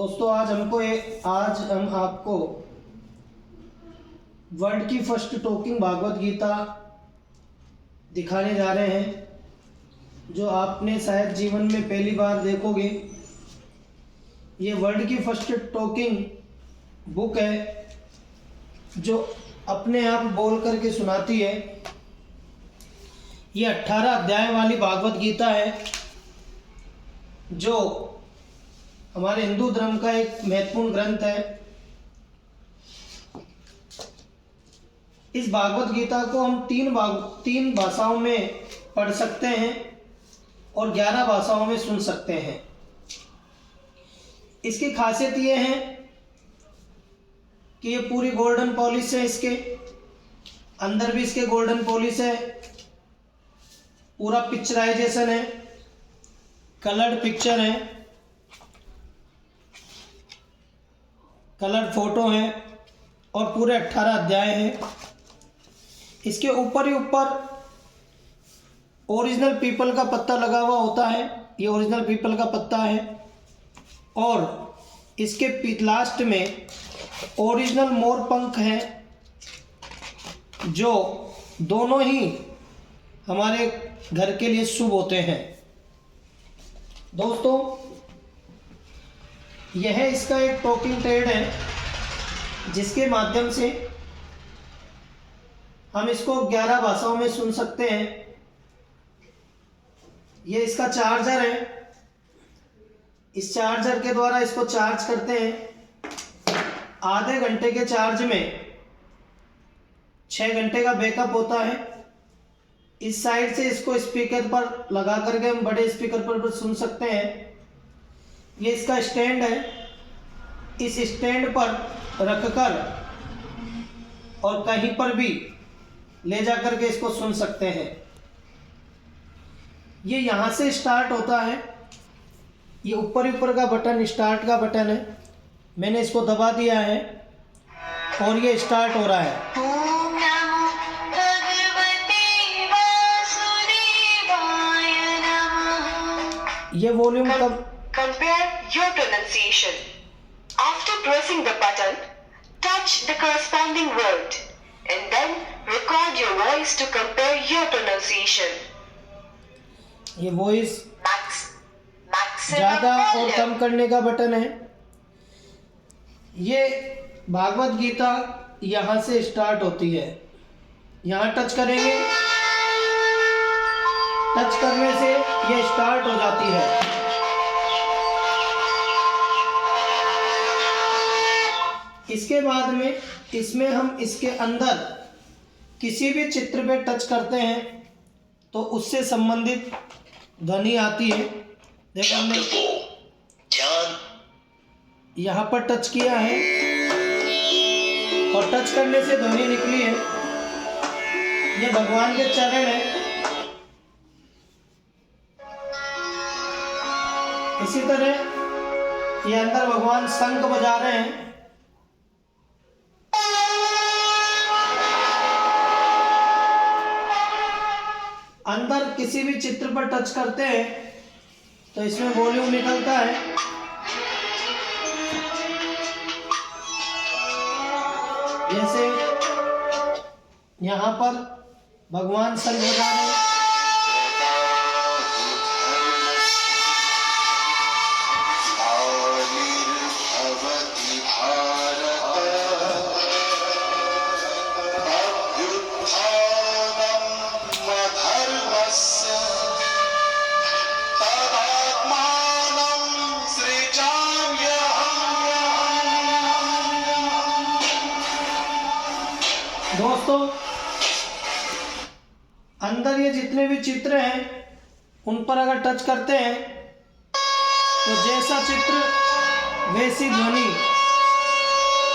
दोस्तों आज हम आपको वर्ल्ड की फर्स्ट टॉकिंग भागवत गीता दिखाने जा रहे हैं, जो आपने शायद जीवन में पहली बार देखोगे। ये वर्ल्ड की फर्स्ट टॉकिंग बुक है जो अपने आप बोल करके सुनाती है। ये 18 अध्याय वाली भागवत गीता है जो हमारे हिंदू धर्म का एक महत्वपूर्ण ग्रंथ है। इस भागवत गीता को हम तीन भाषाओं में पढ़ सकते हैं और 11 भाषाओं में सुन सकते हैं। इसकी खासियत ये है कि ये पूरी गोल्डन पॉलिश है, इसके अंदर भी इसके गोल्डन पॉलिश है, पूरा पिक्चराइजेशन है, कलर्ड पिक्चर है, कलर फोटो है और पूरे 18 अध्याय हैं। इसके ऊपर ही ऊपर ओरिजिनल पीपल का पत्ता लगा हुआ होता है। ये ओरिजिनल पीपल का पत्ता है और इसके लास्ट में ओरिजिनल मोर पंख है, जो दोनों ही हमारे घर के लिए शुभ होते हैं। दोस्तों, यह इसका एक टॉकिंग टेड है जिसके माध्यम से हम इसको 11 भाषाओं में सुन सकते हैं। ये इसका चार्जर है, इस चार्जर के द्वारा इसको चार्ज करते हैं। आधे घंटे के चार्ज में 6 घंटे का बैकअप होता है। इस साइड से इसको स्पीकर पर लगा करके हम बड़े स्पीकर पर सुन सकते हैं। ये इसका स्टैंड है, इस स्टैंड पर रखकर और कहीं पर भी ले जा करके इसको सुन सकते हैं। ये यहाँ से स्टार्ट होता है, ये ऊपर का बटन स्टार्ट का बटन है। मैंने इसको दबा दिया है और ये स्टार्ट हो रहा है। ये volume Compare your pronunciation. After pressing the button, touch the corresponding word and then record your voice to compare your pronunciation. ये वॉइस Maximum ज़्यादा और volume. कम करने का बटन है। ये भागवत गीता यहाँ से स्टार्ट होती है। यहाँ टच करेंगे, टच करने से ये स्टार्ट हो जाती है। इसके बाद में इसमें हम इसके अंदर किसी भी चित्र पे टच करते हैं तो उससे संबंधित ध्वनि आती है। देखो, हमने यहाँ पर टच किया है और टच करने से ध्वनि निकली है। ये भगवान के चरण है। इसी तरह ये अंदर भगवान शंख बजा रहे हैं। अंदर किसी भी चित्र पर टच करते हैं तो इसमें वॉल्यूम निकलता है। जैसे यहाँ पर भगवान शंख बजा रहे हैं। दोस्तों, अंदर ये जितने भी चित्र हैं उन पर अगर टच करते हैं तो जैसा चित्र वैसी ध्वनि।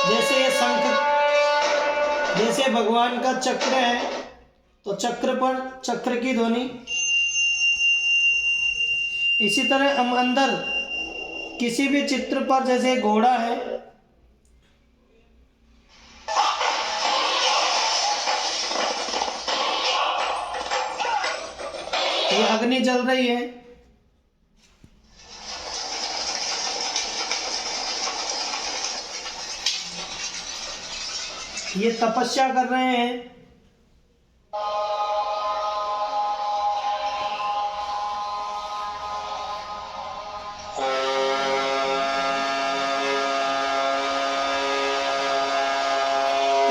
जैसे ये शंख, जैसे भगवान का चक्र है तो चक्र पर चक्र की ध्वनि। इसी तरह हम अंदर किसी भी चित्र पर, जैसे घोड़ा है, ये अग्नि जल रही है, ये तपस्या कर रहे हैं।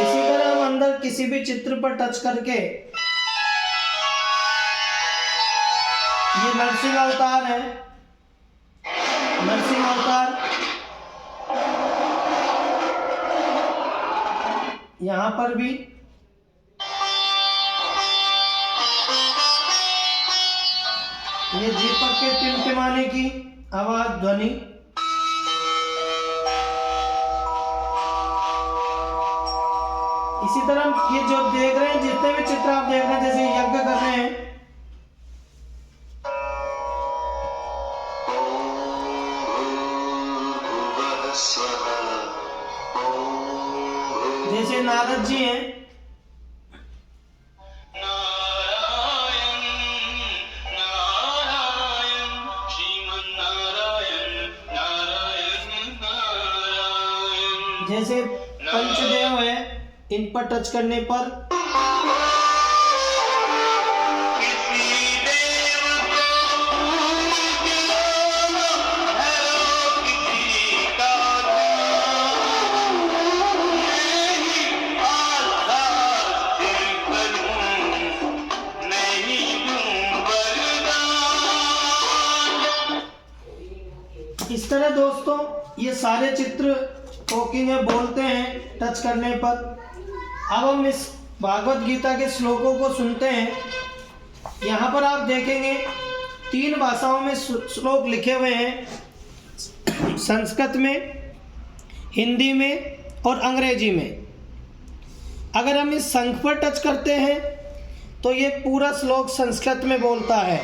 इसी तरह हम अंदर किसी भी चित्र पर टच करके, ये नरसिंह अवतार है, नरसिंह अवतार, यहाँ पर भी ये दीपक के टिमटिमाने की आवाज, ध्वनि। इसी तरह ये जो देख रहे हैं, जितने भी चित्र आप देख रहे हैं, जैसे यज्ञ कर रहे हैं, जैसे नारद जी हैं, जैसे पंचदेव है, इन पर टच करने पर इस तरह दोस्तों ये सारे चित्र टॉकिंग है, बोलते हैं टच करने पर। अब हम इस भागवत गीता के श्लोकों को सुनते हैं। यहाँ पर आप देखेंगे 3 भाषाओं में श्लोक लिखे हुए हैं, संस्कृत में, हिंदी में और अंग्रेजी में। अगर हम इस शंख पर टच करते हैं तो ये पूरा श्लोक संस्कृत में बोलता है।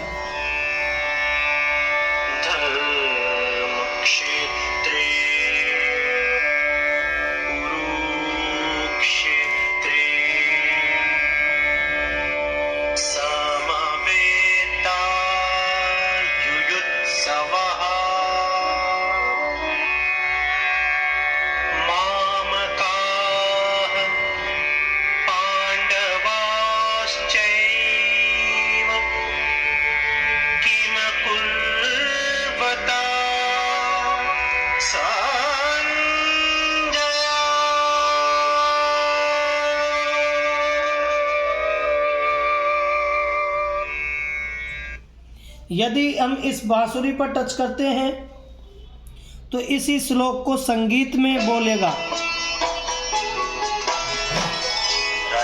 यदि हम इस बांसुरी पर टच करते हैं तो इसी श्लोक को संगीत में बोलेगा,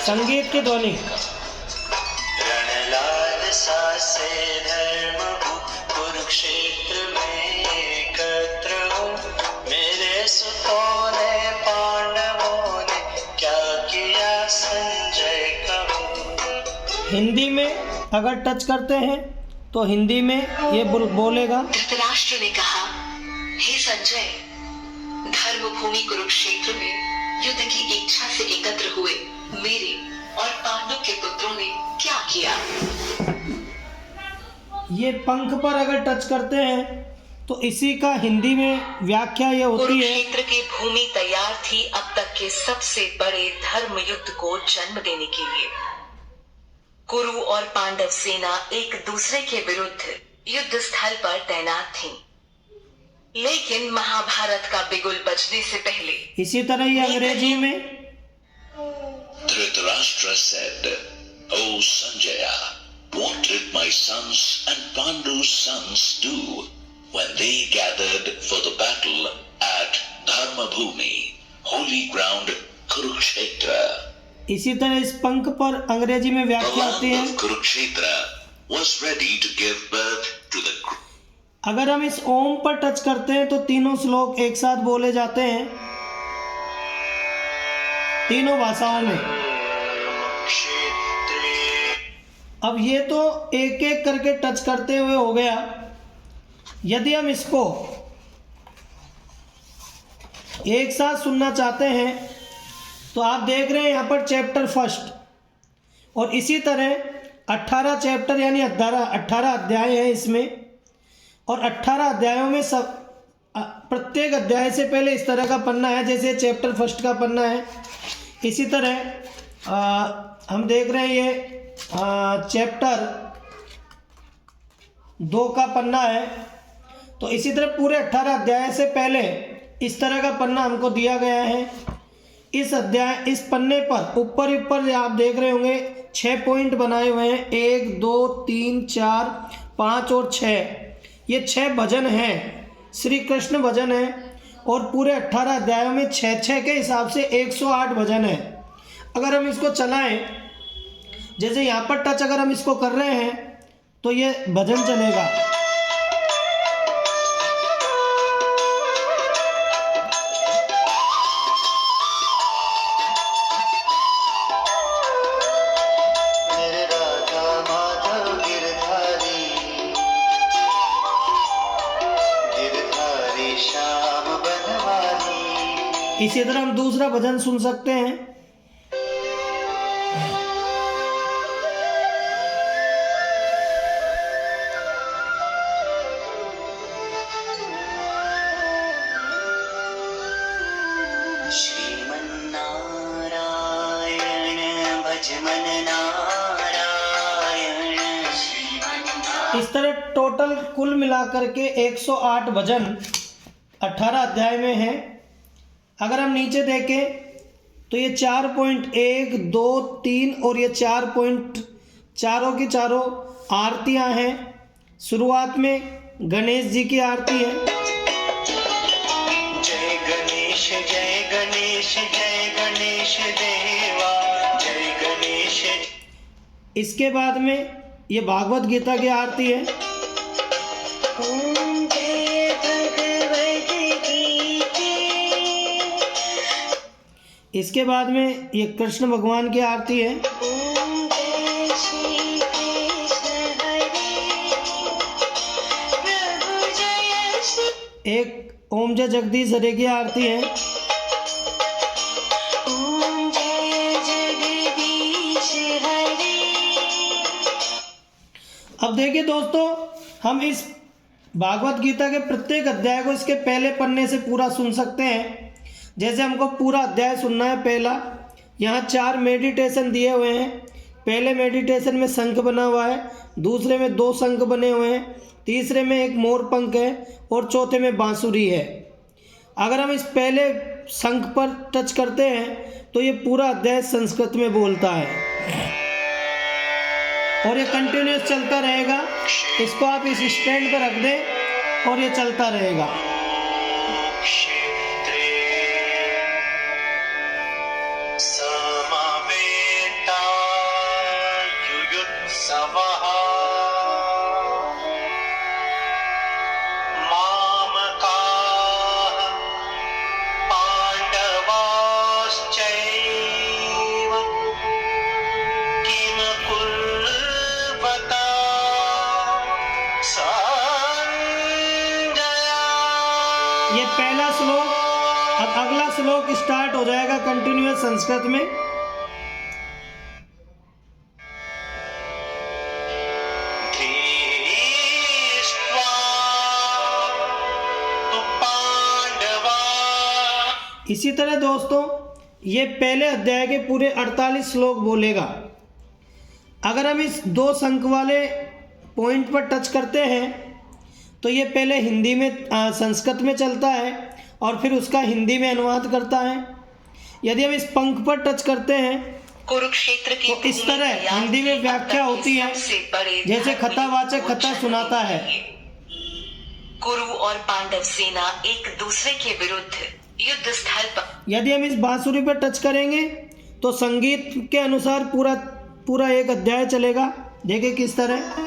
संगीत की ध्वनि। कुरुक्षेत्र में एकत्र हो, मेरे सुतों ने पांडवों ने क्या किया संजय कहो। हिंदी में अगर टच करते हैं तो हिंदी में ये बोलेगा। धृतराष्ट्र ने कहा, हे संजय, धर्मभूमि कुरुक्षेत्र में युद्ध की इच्छा से एकत्र हुए मेरे और पांडु के पुत्रों ने क्या किया। ये पंख पर अगर टच करते हैं तो इसी का हिंदी में व्याख्या ये होती है। कुरुक्षेत्र की भूमि तैयार थी अब तक के सबसे बड़े धर्म युद्ध को जन्म देने के लिए। कुरु और पांडव सेना एक दूसरे के विरुद्ध युद्ध स्थल पर तैनात थी, लेकिन महाभारत का बिगुल बजने से पहले। इसी तरह ये अंग्रेजी में। Dhritarashtra said, "O Sanjaya, what did my sons and Pandu's sons do when they gathered for the battle at Dharmabhumi, holy ground Kurukshetra?" इसी तरह इस पंख पर अंग्रेजी में व्याख्या होती है। Kurukshetra was ready to give birth to the. अगर हम इस ओम पर टच करते हैं तो तीनों श्लोक एक साथ बोले जाते हैं, तीनों भाषाओं में। अब ये तो एक एक करके टच करते हुए हो गया। यदि हम इसको एक साथ सुनना चाहते हैं तो आप देख रहे हैं यहाँ पर चैप्टर फर्स्ट, और इसी तरह 18 चैप्टर यानी 18 अध्याय हैं इसमें, और 18 अध्यायों में सब प्रत्येक अध्याय से पहले इस तरह का पन्ना है, जैसे चैप्टर फर्स्ट का पन्ना है, इसी तरह हम देख रहे हैं ये चैप्टर 2 का पन्ना है। तो इसी तरह पूरे 18 अध्याय से पहले इस तरह का पन्ना हमको दिया गया है। इस पन्ने पर ऊपर आप देख रहे होंगे 6 पॉइंट बनाए हुए हैं, 1 2 3 4 5 और 6। ये 6 भजन हैं, श्री कृष्ण भजन है। और पूरे 18 अध्यायों में 6 के हिसाब से 108 भजन है। अगर हम इसको चलाएं, जैसे यहाँ पर टच अगर हम इसको कर रहे हैं तो ये भजन चलेगा। इसी तरह हम दूसरा भजन सुन सकते हैं। श्रीमन्नारायण भज मन नारायण। इस तरह टोटल कुल मिलाकर के 108 भजन 18 अध्याय में है। अगर हम नीचे देखें तो ये 4.1 2 3 और ये 4 पॉइंट चारों की चारों आरतियां हैं। शुरुआत में गणेश जी की आरती है। जय गणेश जय गणेश जय गणेश देवा जय गणेश। इसके बाद में ये भागवत गीता की आरती है। इसके बाद में ये कृष्ण भगवान की आरती है। एक ओम जय जगदीश हरे की आरती है। अब देखिए दोस्तों, हम इस भागवत गीता के प्रत्येक अध्याय को इसके पहले पन्ने से पूरा सुन सकते हैं। जैसे हमको पूरा अध्याय सुनना है पहला, यहाँ 4 मेडिटेशन दिए हुए हैं। पहले मेडिटेशन में शंख बना हुआ है, दूसरे में 2 शंख बने हुए हैं, तीसरे में एक मोर पंख है और चौथे में बांसुरी है। अगर हम इस पहले शंख पर टच करते हैं तो ये पूरा अध्याय संस्कृत में बोलता है और ये कंटिन्यूस चलता रहेगा। इसको आप इस स्टैंड पर रख दें और ये चलता रहेगा। ये पहला श्लोक। अब अगला श्लोक स्टार्ट हो जाएगा कंटिन्यूअस संस्कृत में। इसी तरह दोस्तों, ये पहले अध्याय के पूरे 48 श्लोक बोलेगा। अगर हम इस 2 शंख वाले पॉइंट पर टच करते हैं तो ये पहले हिंदी में संस्कृत में चलता है और फिर उसका हिंदी में अनुवाद करता है। यदि हम इस पंख पर टच करते हैं कुरुक्षेत्र की तो इस तरह हिंदी में व्याख्या होती है, जैसे कथावाचक कथा सुनाता है। कुरु और पांडव सेना एक दूसरे के विरुद्ध युद्ध स्थल पर। यदि हम इस बांसुरी पर टच करेंगे तो संगीत के अनुसार पूरा एक अध्याय चलेगा। देखिए किस तरह।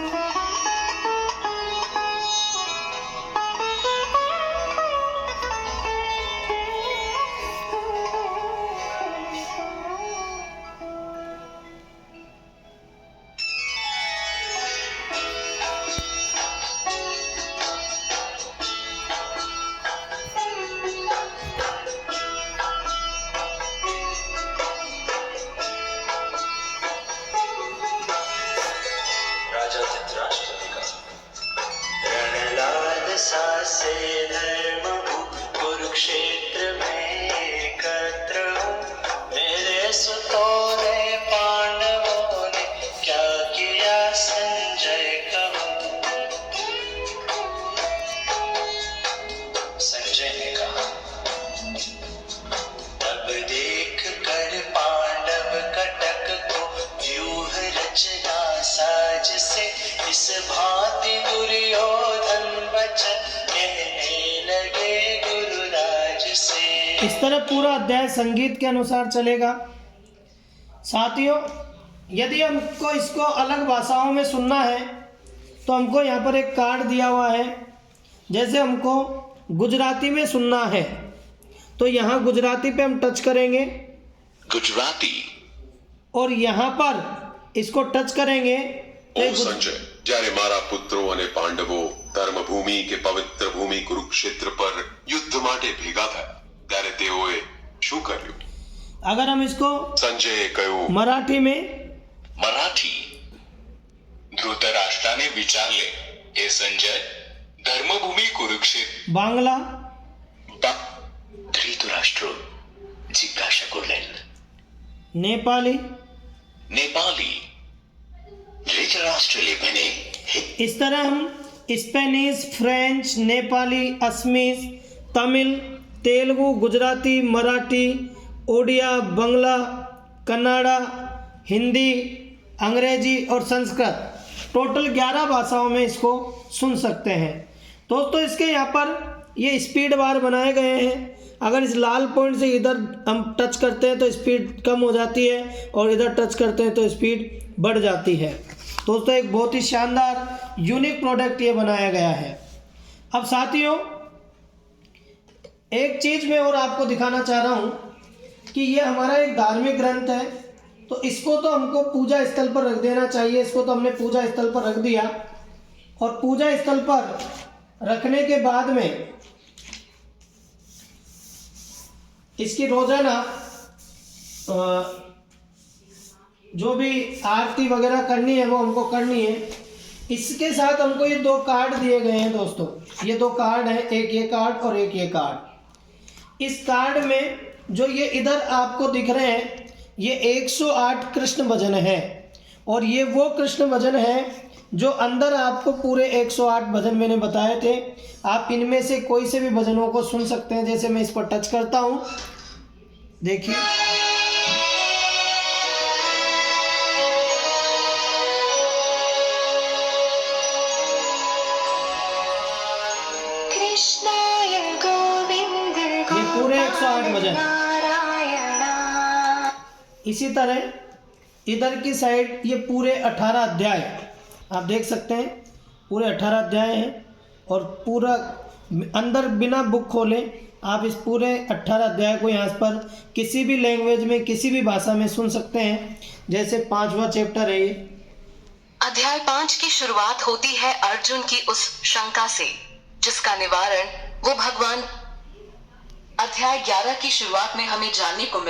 राजा थे इस तरह पूरा अध्याय संगीत के अनुसार चलेगा। साथियों, यदि हमको इसको अलग भाषाओं में सुनना है तो हमको यहाँ पर एक कार्ड दिया हुआ है। जैसे हमको गुजराती में सुनना है तो यहाँ गुजराती पे हम टच करेंगे Gujarati. और यहाँ पर इसको टच करेंगे ઓ સંજય, જ્યારે મારા પુત્રો અને પાંડવો ધર્મભૂમિ કે પવિત્ર ભૂમિ કુરુક્ષેત્ર પર યુદ્ધ માટે ભેગા થયા ત્યારે તેઓએ શું કર્યું? अगर हम इसको સંજયે કહ્યું, मराठी में Marathi. धृतराष्ट्राने विचारले, हे संजय, धर्मभूमी कुरुक्षेत्र बांग्ला ধৃতরাষ্ট্র জিজ্ঞাসা করলেন। नेपाली নেপালি ধৃতরাষ্ট্র লিখনে इस तरह हम स्पेनिश, फ्रेंच, नेपाली, असमीज, तमिल, तेलुगु, गुजराती, मराठी, ओडिया, बंगला, कन्नड़ा, हिंदी, अंग्रेजी और संस्कृत टोटल 11 भाषाओं में इसको सुन सकते हैं। दोस्तों, इसके यहाँ पर ये स्पीड बार बनाए गए हैं। अगर इस लाल पॉइंट से इधर हम टच करते हैं तो स्पीड कम हो जाती है और इधर टच करते हैं तो स्पीड बढ़ जाती है। दोस्तों, एक बहुत ही शानदार यूनिक प्रोडक्ट ये बनाया गया है। अब साथियों, एक चीज़ मैं और आपको दिखाना चाह रहा हूँ कि ये हमारा एक धार्मिक ग्रंथ है, तो इसको तो हमको पूजा स्थल पर रख देना चाहिए। इसको तो हमने पूजा स्थल पर रख दिया और पूजा स्थल पर रखने के बाद में इसकी रोजाना जो भी आरती वगैरह करनी है वो हमको करनी है। इसके साथ हमको ये 2 कार्ड दिए गए हैं। दोस्तों, ये 2 कार्ड हैं, एक ये कार्ड और एक ये कार्ड। इस कार्ड में जो ये इधर आपको दिख रहे हैं ये 108 कृष्ण भजन है और ये वो कृष्ण भजन है जो अंदर आपको पूरे 108 भजन मैंने बताए थे। आप इनमें से कोई से भी भजनों को सुन सकते हैं। जैसे मैं इस पर टच करता हूँ, देखिए, कृष्णाय गोविंद ये पूरे 108 भजन। इसी तरह इधर की साइड ये पूरे 18 अध्याय आप देख सकते हैं, पूरे 18 अध्याय हैं और पूरा अंदर बिना बुक खोले आप इस पूरे 18 अध्याय को यहाँ पर किसी भी लैंग्वेज में, किसी भी भाषा में सुन सकते हैं। जैसे 5वां चैप्टर है ये। अध्याय 5 की शुरुआत होती है अर्जुन की उस शंका से जिसका निवारण वो भगवान। अध्याय 11 की शुरुआत में हमें जानने को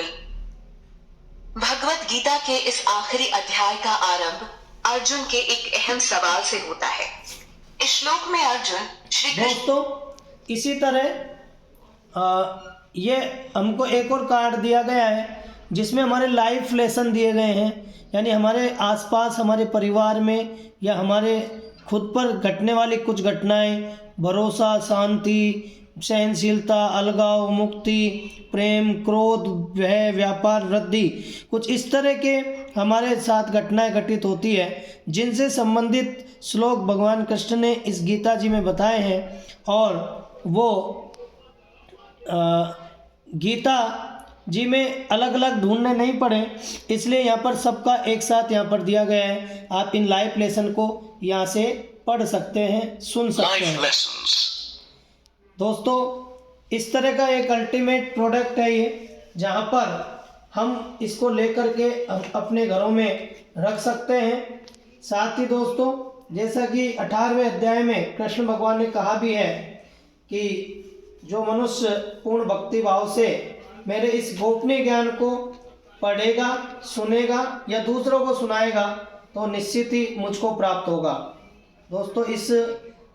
भगवत गीता के इस आखिरी अध्याय का आरंभ अर्जुन के एक अहम सवाल से होता है। इस श्लोक में अर्जुन श्री कृष्ण। दोस्तों, इसी तरह ये हमको एक और कार्ड दिया गया है जिसमें हमारे लाइफ लेसन दिए गए हैं, यानी हमारे आसपास, हमारे परिवार में या हमारे खुद पर घटने वाली कुछ घटनाएं, भरोसा, शांति, सहनशीलता, अलगाव, मुक्ति, प्रेम, क्रोध, भय, व्यापार, वृद्धि, कुछ इस तरह के हमारे साथ घटनाएं घटित होती है जिनसे संबंधित श्लोक भगवान कृष्ण ने इस गीता जी में बताए हैं। और वो गीता जी में अलग अलग ढूंढने नहीं पड़े, इसलिए यहाँ पर सबका एक साथ यहाँ पर दिया गया है। आप इन लाइफ लेसन को यहाँ से पढ़ सकते हैं, सुन सकते हैं। Life lessons. दोस्तों, इस तरह का एक अल्टीमेट प्रोडक्ट है ये, जहाँ पर हम इसको लेकर के हम अपने घरों में रख सकते हैं। साथ ही दोस्तों, जैसा कि 18वें अध्याय में कृष्ण भगवान ने कहा भी है कि जो मनुष्य पूर्ण भक्ति भाव से मेरे इस गोपनीय ज्ञान को पढ़ेगा, सुनेगा या दूसरों को सुनाएगा तो निश्चित ही मुझको प्राप्त होगा। दोस्तों, इस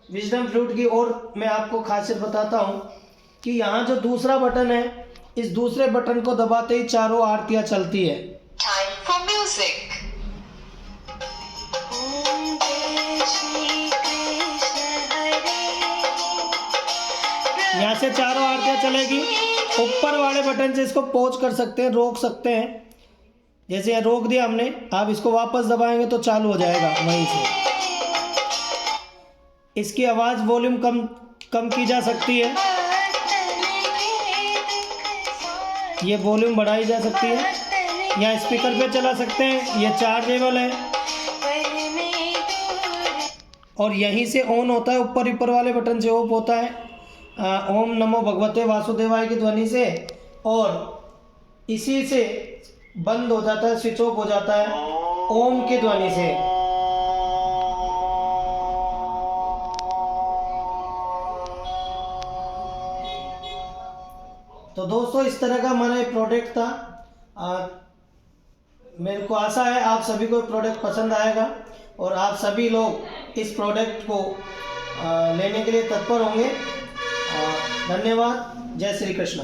विजडम फ्लूट की और मैं आपको खासियत बताता हूँ कि यहाँ जो दूसरा बटन है, इस दूसरे बटन को दबाते ही चारों आरतियाँ चलती है। Time for music. यहाँ से चारों आरतियाँ चलेगी। ऊपर वाले बटन से इसको पॉज कर सकते हैं, रोक सकते हैं। जैसे यहाँ रोक दिया हमने, आप इसको वापस दबाएंगे तो चालू हो जाएगा वहीं से। इसकी आवाज़ वॉल्यूम कम की जा सकती है। ये वॉल्यूम बढ़ाई जा सकती है या स्पीकर पे चला सकते हैं, ये चार्जेबल है और यहीं से ऑन होता है, ऊपर वाले बटन से ऑफ होता है ओम नमो भगवते वासुदेवाय की ध्वनि से, और इसी से बंद हो जाता है, स्विच ऑफ हो जाता है ओम की ध्वनि से। तो दोस्तों इस तरह का हमारा एक प्रोडक्ट था। मेरे को आशा है आप सभी को प्रोडक्ट पसंद आएगा और आप सभी लोग इस प्रोडक्ट को लेने के लिए तत्पर होंगे। धन्यवाद। जय श्री कृष्ण।